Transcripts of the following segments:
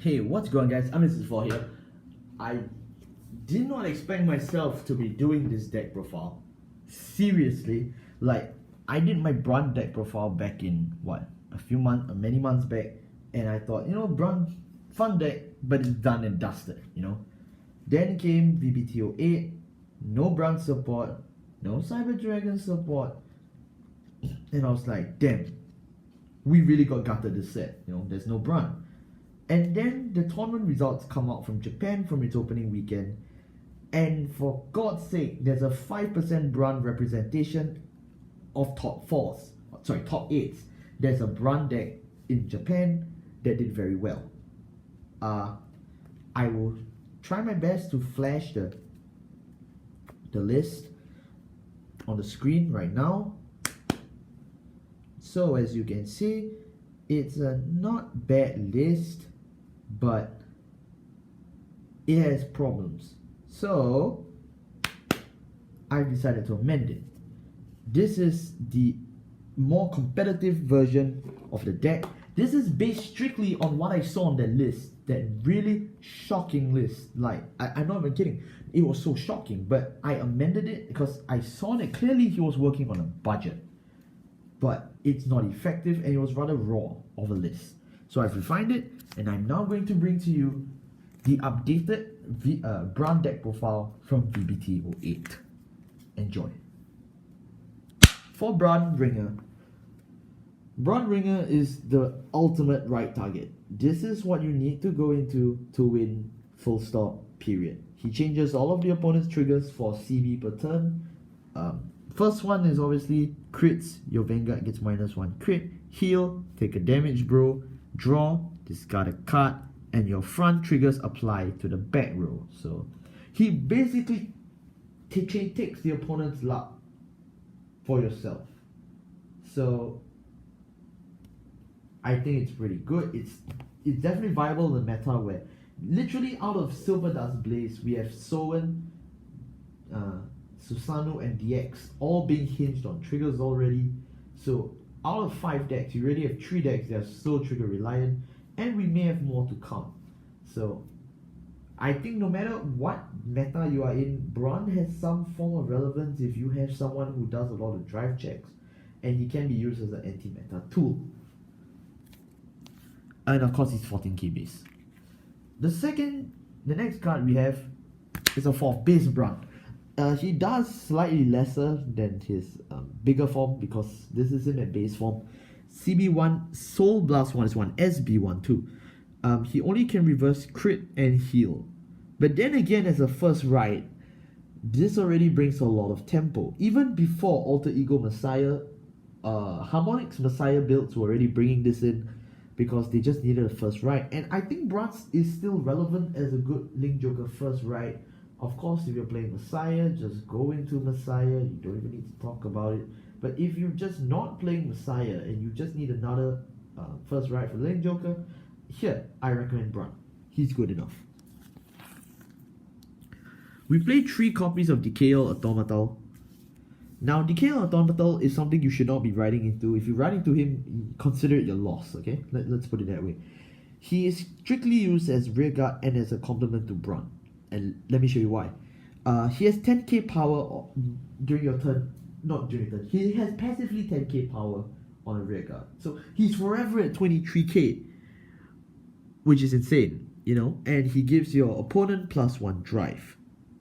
Hey, what's going on, guys? I'm Mrs. here. I did not expect myself to be doing this deck profile. Seriously, like I did my Brandt deck profile back in many months back, and I thought, Brandt, fun deck, but it's done and dusted, Then came Vbt08, no Brandt support, no Cyber Dragon support, and I was like, damn, we really got gutted this set, there's no Brandt. And then the tournament results come out from Japan from its opening weekend, and for God's sake, there's a 5% Brandt representation of top 8s. There's a Brandt deck in Japan that did very well. I will try my best to flash the list on the screen right now. So as you can see, it's a not bad list, but it has problems. So I've decided to amend it. This is the more competitive version of the deck. This is based strictly on what I saw on that list, that really shocking list. Like, I'm not even kidding, it was so shocking, but I amended it because I saw that clearly he was working on a budget, but it's not effective and it was rather raw of a list. So I've refined it, and I'm now going to bring to you the updated Brandt deck profile from Vbt08. Enjoy. For Brandt Ringer is the ultimate right target. This is what you need to go into to win, full stop, period. He changes all of the opponent's triggers for CB per turn. First one is obviously crits. Your Vanguard gets -1 crit. Heal, take a damage bro. Draw, discard a card, and your front triggers apply to the back row. So he basically takes the opponent's luck for yourself. So I think it's pretty good. It's definitely viable in the meta where literally out of Silver Dust Blaze we have Soen, Susanoo, and DX all being hinged on triggers already. So out of 5 decks, you already have 3 decks that are so trigger reliant, and we may have more to come. So I think no matter what meta you are in, Brandt has some form of relevance if you have someone who does a lot of drive checks, and he can be used as an anti-meta tool. And of course, it's 14k base. The next card we have is a 4th base Brandt. He does slightly lesser than his bigger form because this is in a base form. CB1 Soul Blast 1 is 1, SB1 2. He only can reverse crit and heal. But then again, as a first ride, this already brings a lot of tempo. Even before Alter Ego Messiah, Harmonix Messiah builds were already bringing this in because they just needed a first ride. And I think Brandt is still relevant as a good Link Joker first ride. Of course, if you're playing Messiah, just go into Messiah. You don't even need to talk about it. But if you're just not playing Messiah and you just need another first ride for Link Joker, here, I recommend Brandt. He's good enough. We play 3 copies of Decay Automatal. Now, Decay Automatal is something you should not be riding into. If you ride into him, consider it your loss, okay? Let's put it that way. He is strictly used as rearguard and as a complement to Brandt. And let me show you why. He has 10k power during your turn. Not during your turn. He has passively 10k power on a rearguard. So he's forever at 23k, which is insane, and he gives your opponent +1 drive.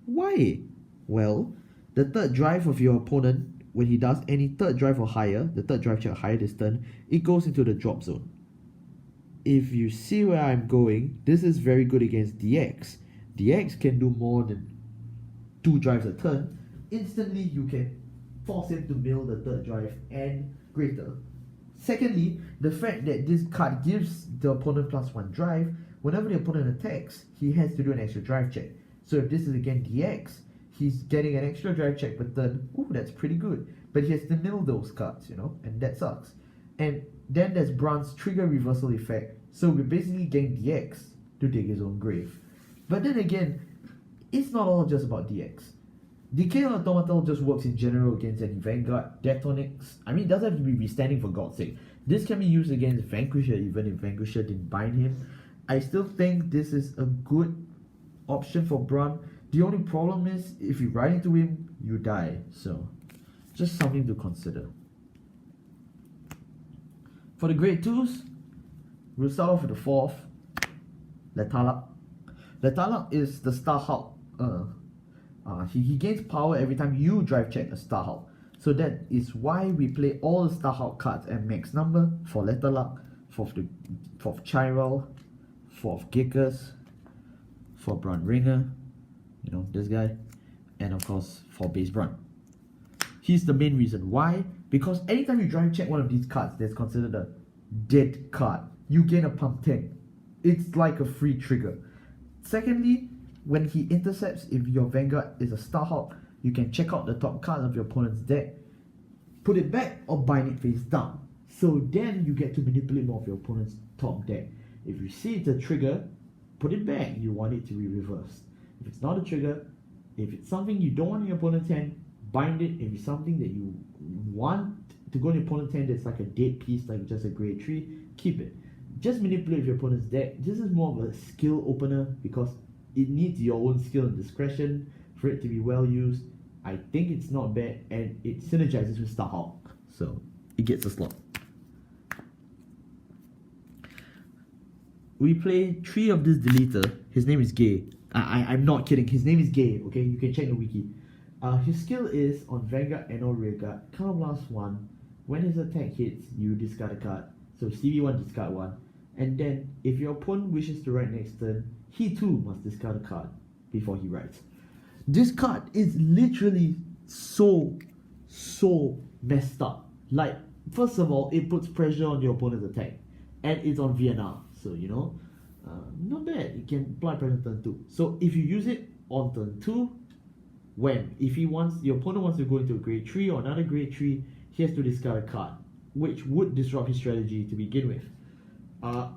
Why? Well, the third drive of your opponent, when he does any third drive or higher, the third drive check higher this turn, it goes into the drop zone. If you see where I'm going, this is very good against DX. DX can do more than 2 drives a turn. Instantly, you can force him to mill the third drive and greater. Secondly, the fact that this card gives the opponent +1 drive, whenever the opponent attacks, he has to do an extra drive check. So if this is again DX, he's getting an extra drive check per turn. Ooh, that's pretty good. But he has to mill those cards, and that sucks. And then there's Brandt's trigger reversal effect. So we're basically getting DX to dig his own grave. But then again, it's not all just about DX. Decay Automatal just works in general against any Vanguard, Detonix. I mean, it doesn't have to be restanding for God's sake. This can be used against Vanquisher even if Vanquisher didn't bind him. I still think this is a good option for Brandt. The only problem is if you ride into him, you die. So just something to consider. For the grade 2s, we'll start off with the 4th, Letalak. Letalak is the Starhulk. He gains power every time you drive check a Starhulk. So that is why we play all the Starhulk cards at max number for Letalak, for Chiral, for Gigas, for Brandt Ringer, you know, this guy, and of course for base Brandt. He's the main reason. Why? Because anytime you drive check one of these cards that's considered a dead card, you gain a pump 10. It's like a free trigger. Secondly, when he intercepts, if your Vanguard is a Starhulk, you can check out the top card of your opponent's deck, put it back, or bind it face down. So then you get to manipulate more of your opponent's top deck. If you see it's a trigger, put it back. You want it to be reversed. If it's not a trigger, if it's something you don't want in your opponent's hand, bind it. If it's something that you want to go in your opponent's hand that's like a dead piece, like just a grade 3, keep it. Just manipulate your opponent's deck. This is more of a skill opener because it needs your own skill and discretion for it to be well used. I think it's not bad, and it synergizes with Starhulk, so it gets a slot. We play 3 of this deleter. His name is Gay. I'm not kidding. His name is Gay. Okay, you can check the wiki. His skill is on Vanguard and or Rearguard. Counterblast 1. When his attack hits, you discard a card. So CV1 discard 1, and then if your opponent wishes to write next turn, he too must discard a card before he writes. This card is literally so messed up. Like, first of all, it puts pressure on your opponent's attack, and it's on VNR, so you know, not bad. It can apply pressure turn 2. So if you use it on turn 2, if your opponent wants to go into a grade 3 or another grade 3, he has to discard a card, which would disrupt his strategy to begin with. I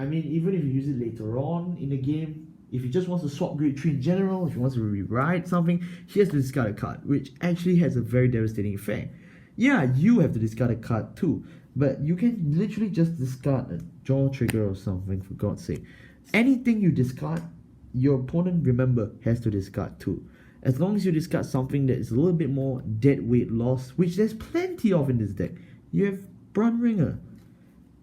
mean, even if you use it later on in the game, if he just wants to swap grade 3 in general, if he wants to rewrite something, he has to discard a card, which actually has a very devastating effect. Yeah, you have to discard a card too, but you can literally just discard a jaw trigger or something, for God's sake. Anything you discard, your opponent, remember, has to discard too. As long as you discard something that is a little bit more dead weight loss, which there's plenty of in this deck. You have Brandt Ringer.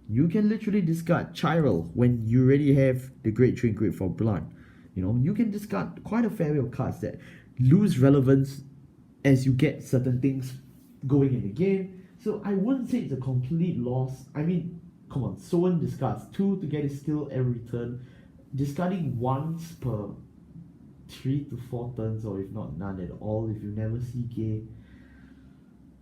You can literally discard Chiral when you already have the grade 3 and grade 4 Brandt. You know, you can discard quite a fair bit of cards that lose relevance as you get certain things going in the game. So I wouldn't say it's a complete loss. I mean, come on, Soen discards 2 to get his skill every turn. Discarding once per 3 to 4 turns, or if not none at all, if you never see K,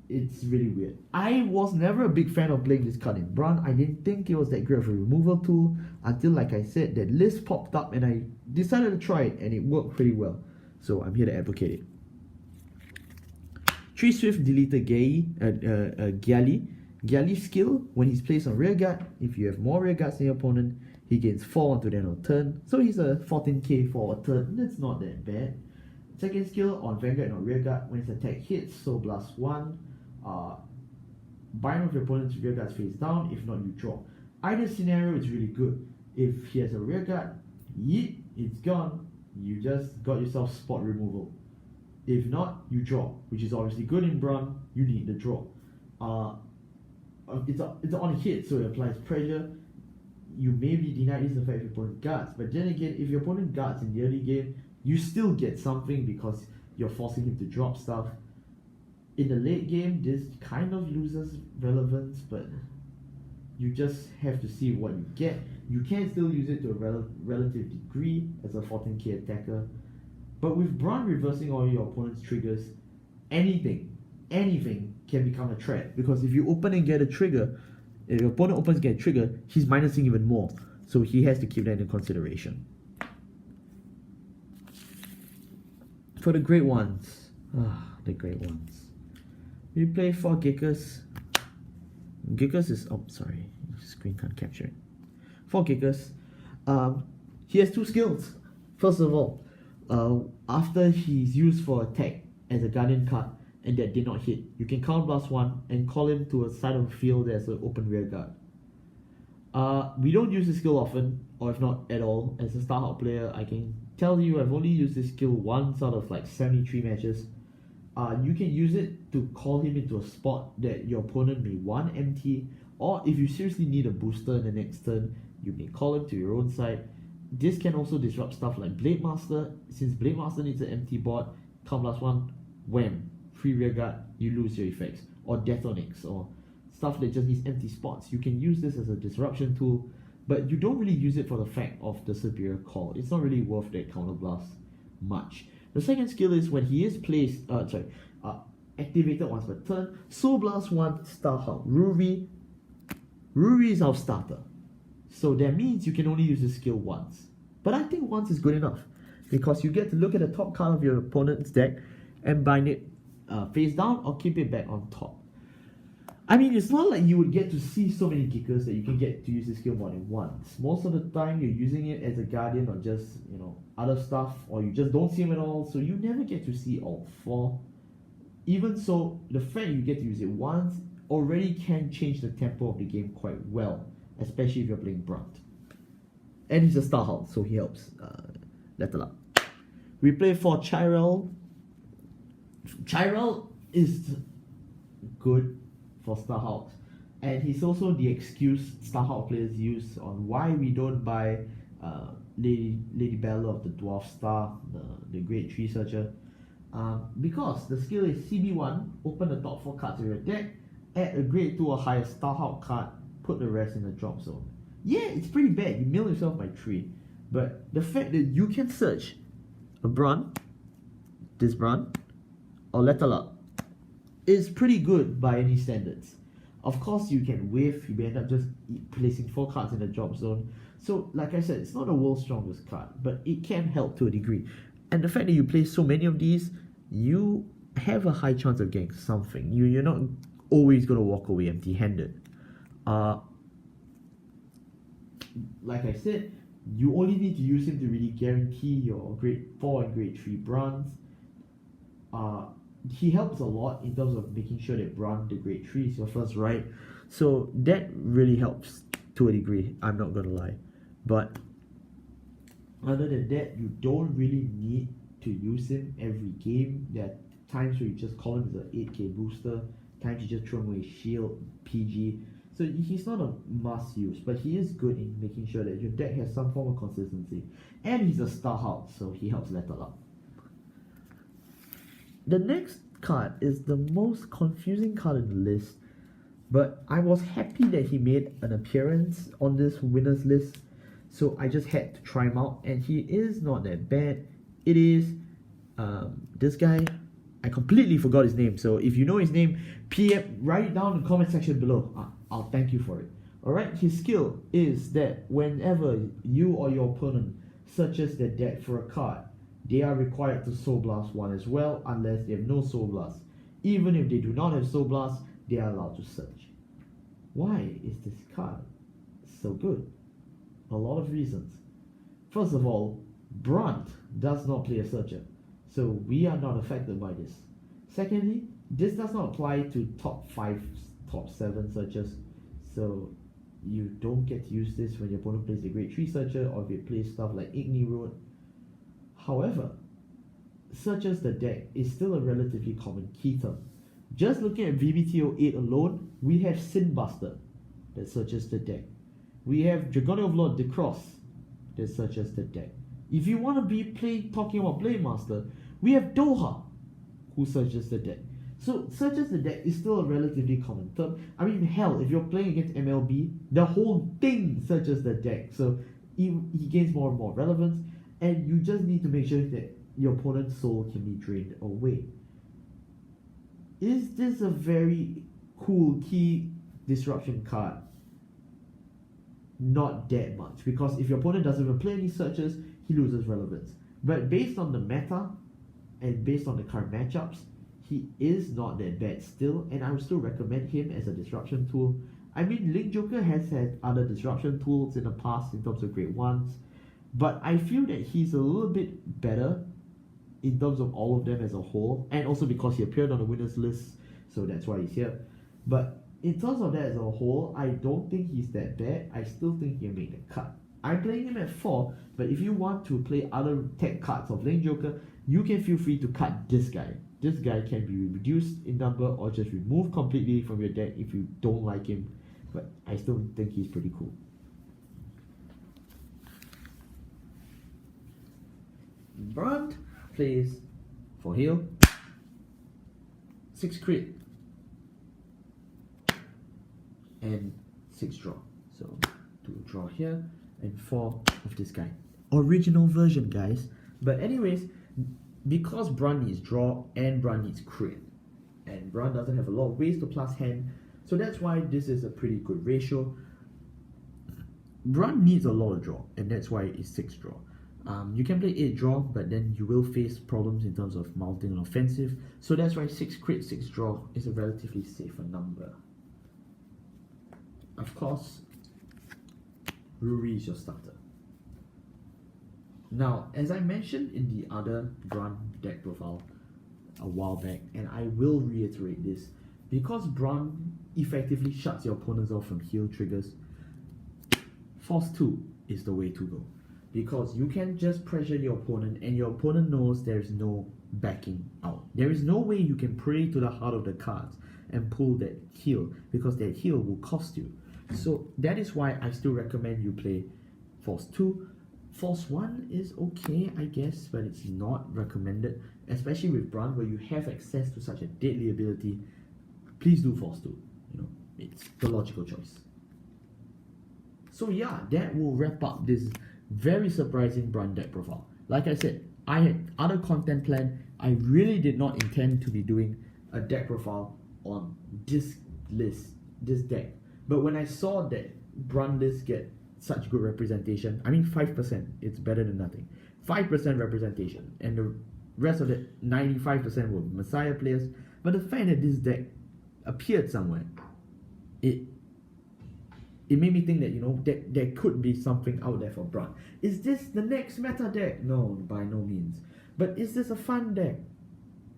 it's really weird. I was never a big fan of playing this card in Brandt. I didn't think it was that great of a removal tool until, like I said, that list popped up and I decided to try it, and it worked pretty well. So I'm here to advocate it. 3 Swift Deleter Gyali. Gyali's skill, when he's placed on Rearguard, if you have more Rearguards than your opponent, he gains 4 onto the end of turn. So he's a 14k for a turn. That's not that bad. Second skill on Vanguard and on Rearguard, when his attack hits, so blast 1. Bind of your opponent's Rearguards face down. If not, you draw. Either scenario is really good. If he has a Rearguard, yeet, it's gone. You just got yourself spot removal. If not, you draw, which is obviously good in Brandt. You need the draw. It's on hit, so it applies pressure. You may be denied this effect if your opponent guards, but then again, if your opponent guards in the early game, you still get something because you're forcing him to drop stuff. In the late game, this kind of loses relevance, but you just have to see what you get. You can still use it to a relative degree as a 14k attacker, but with Brandt reversing all your opponent's triggers, anything can become a threat, because if you open and get a trigger, if your opponent opens and get a trigger, he's minusing even more, so he has to keep that in consideration. For the great ones, the great ones, we play 4 Gigas. Gigas is, oh sorry, screen can't capture it. 4 Gigas. He has 2 skills. First of all, after he's used for attack as a Guardian card and that did not hit, you can counterblast 1 and call him to a side of the field as an open Rearguard. We don't use this skill often, or if not at all. As a Starhulk player, I can tell you I've only used this skill once out of like 73 matches. You can use it to call him into a spot that your opponent may want empty, or if you seriously need a booster in the next turn, you may call him to your own side. This can also disrupt stuff like Blade Master. Since Blade Master needs an empty board, come +1, wham, free rear guard, you lose your effects. Or Detonix, or stuff that just needs empty spots. You can use this as a disruption tool, but you don't really use it for the fact of the superior call. It's not really worth that counterblast much. The second skill is when he is placed, activated once per turn, Soul Blast 1 Starhulk Ruri. Ruri is our starter. So that means you can only use this skill once. But I think once is good enough, because you get to look at the top card of your opponent's deck and bind it face down or keep it back on top. I mean, it's not like you would get to see so many kickers that you can get to use this skill more than once. Most of the time, you're using it as a guardian or just, other stuff, or you just don't see him at all, so you never get to see all four. Even so, the fact you get to use it once already can change the tempo of the game quite well, especially if you're playing Brandt. And he's a Starhulk, so he helps level up. We play for Chirel. Chirel is good for Starhulks, and he's also the excuse Starhulk players use on why we don't buy Lady Bella of the Dwarf Star, the Great Tree Searcher, because the skill is CB1, open the top 4 cards of your deck, add a grade 2 or higher Starhulk card, put the rest in the drop zone. Yeah, it's pretty bad, you mill yourself by 3, but the fact that you can search a Brandt, this Brandt, or Letter Up is pretty good by any standards. Of course, you can whiff, you may end up just placing 4 cards in the drop zone. So, like I said, it's not the world's strongest card, but it can help to a degree. And the fact that you play so many of these, you have a high chance of getting something. You're not always going to walk away empty-handed. Like I said, you only need to use him to really guarantee your grade 4 and grade 3 Brandts. He helps a lot in terms of making sure that Brandt, the grade 3, is your first right. So that really helps to a degree, I'm not gonna lie. But other than that, you don't really need to use him every game. There are times where you just call him as an 8k booster, times you just throw him away shield, PG. So he's not a must use, but he is good in making sure that your deck has some form of consistency. And he's a Starhulk, so he helps level up. The next card is the most confusing card in the list, but I was happy that he made an appearance on this winners list, so I just had to try him out, and he is not that bad. It is this guy. I completely forgot his name, so if you know his name, PM, write it down in the comment section below. I'll thank you for it. Alright, his skill is that whenever you or your opponent searches their deck for a card, they are required to Soul Blast 1 as well, unless they have no Soul Blast. Even if they do not have Soul Blast, they are allowed to search. Why is this card so good? A lot of reasons. First of all, Brandt does not play a searcher, so we are not affected by this. Secondly, this does not apply to top 5, top 7 searchers, so you don't get to use this when your opponent plays the Great Tree Searcher or if it plays stuff like Igni Road. However, searches the deck is still a relatively common key term. Just looking at Vbt08 alone, we have Sinbuster that searches the deck. We have Dragon Overlord Decross that searches the deck. If you want to be talking about Blade Master, we have Doha who searches the deck. So searches the deck is still a relatively common term. I mean, hell, if you're playing against MLB, the whole thing searches the deck. So he gains more and more relevance, and you just need to make sure that your opponent's soul can be drained away. Is this a very cool key disruption card? Not that much, because if your opponent doesn't even play any searches, he loses relevance. But based on the meta and based on the current matchups, he is not that bad still, and I would still recommend him as a disruption tool. I mean, Link Joker has had other disruption tools in the past in terms of grade 1s, but I feel that he's a little bit better in terms of all of them as a whole, and also because he appeared on the winners list, so that's why he's here. But in terms of that as a whole, I don't think he's that bad. I still think he'll make the cut. I'm playing him at 4, but if you want to play other tech cards of Link Joker, you can feel free to cut this guy. This guy can be reduced in number or just removed completely from your deck if you don't like him, but I still think he's pretty cool. Brandt plays for heal, 6 crit, and 6 draw. So 2 draw here and 4 of this guy. Original version, guys. But anyways, because Brandt needs draw and Brandt needs crit, and Brandt doesn't have a lot of ways to plus hand, so that's why this is a pretty good ratio. Brandt needs a lot of draw, and that's why it's 6 draw. You can play 8 draw, but then you will face problems in terms of mounting an offensive, so that's why 6 crit, 6 draw is a relatively safer number. Of course, Ruri is your starter. Now, as I mentioned in the other Brandt deck profile a while back, and I will reiterate this, because Brandt effectively shuts your opponents off from heal triggers, Force 2 is the way to go. Because you can just pressure your opponent and your opponent knows there is no backing out. There is no way you can pray to the heart of the cards and pull that heal, because that heal will cost you. So that is why I still recommend you play Force 2. Force 1 is okay, I guess, but it's not recommended, especially with Brandt where you have access to such a deadly ability. Please do Force 2. You know, it's the logical choice. So yeah, that will wrap up this very surprising Brandt deck profile. Like I said, I had other content planned. I really did not intend to be doing a deck profile on this list, this deck. But when I saw that Brandt list get such good representation, I mean 5%, it's better than nothing. 5% representation, and the rest of it, 95% were Messiah players. But the fact that this deck appeared somewhere, it made me think that, you know, that there could be something out there for Brandt. Is this the next meta deck? No, by no means. But is this a fun deck?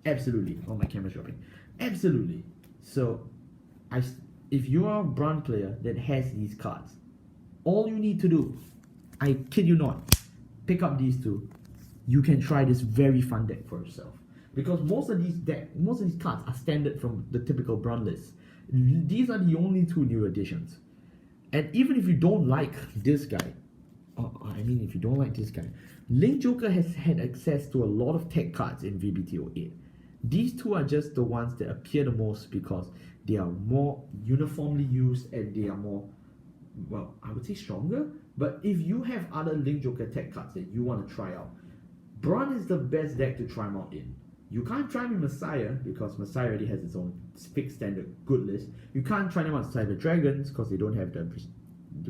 Absolutely. Oh, my camera's dropping. Absolutely. So, if you are a Brandt player that has these cards, all you need to do, I kid you not, pick up these 2. You can try this very fun deck for yourself. Because most of these cards are standard from the typical Brandt list. These are the only 2 new additions. And even if you don't like this guy, if you don't like this guy, Link Joker has had access to a lot of tech cards in Vbt08. These 2 are just the ones that appear the most because they are more uniformly used and they are more, well, I would say stronger. But if you have other Link Joker tech cards that you want to try out, Brandt is the best deck to try them out in. You can't try them in Messiah because Messiah already has its own fixed standard good list. You can't try them outside the Dragons because they don't have the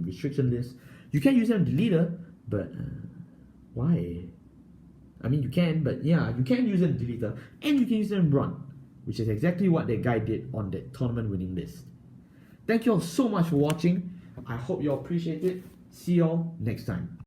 restriction list. You can use them in Deleter, but why? I mean, you can, but yeah, you can use them in Deleter, and you can use them in Brandt, which is exactly what that guy did on that tournament winning list. Thank you all so much for watching. I hope you all appreciate it. See you all next time.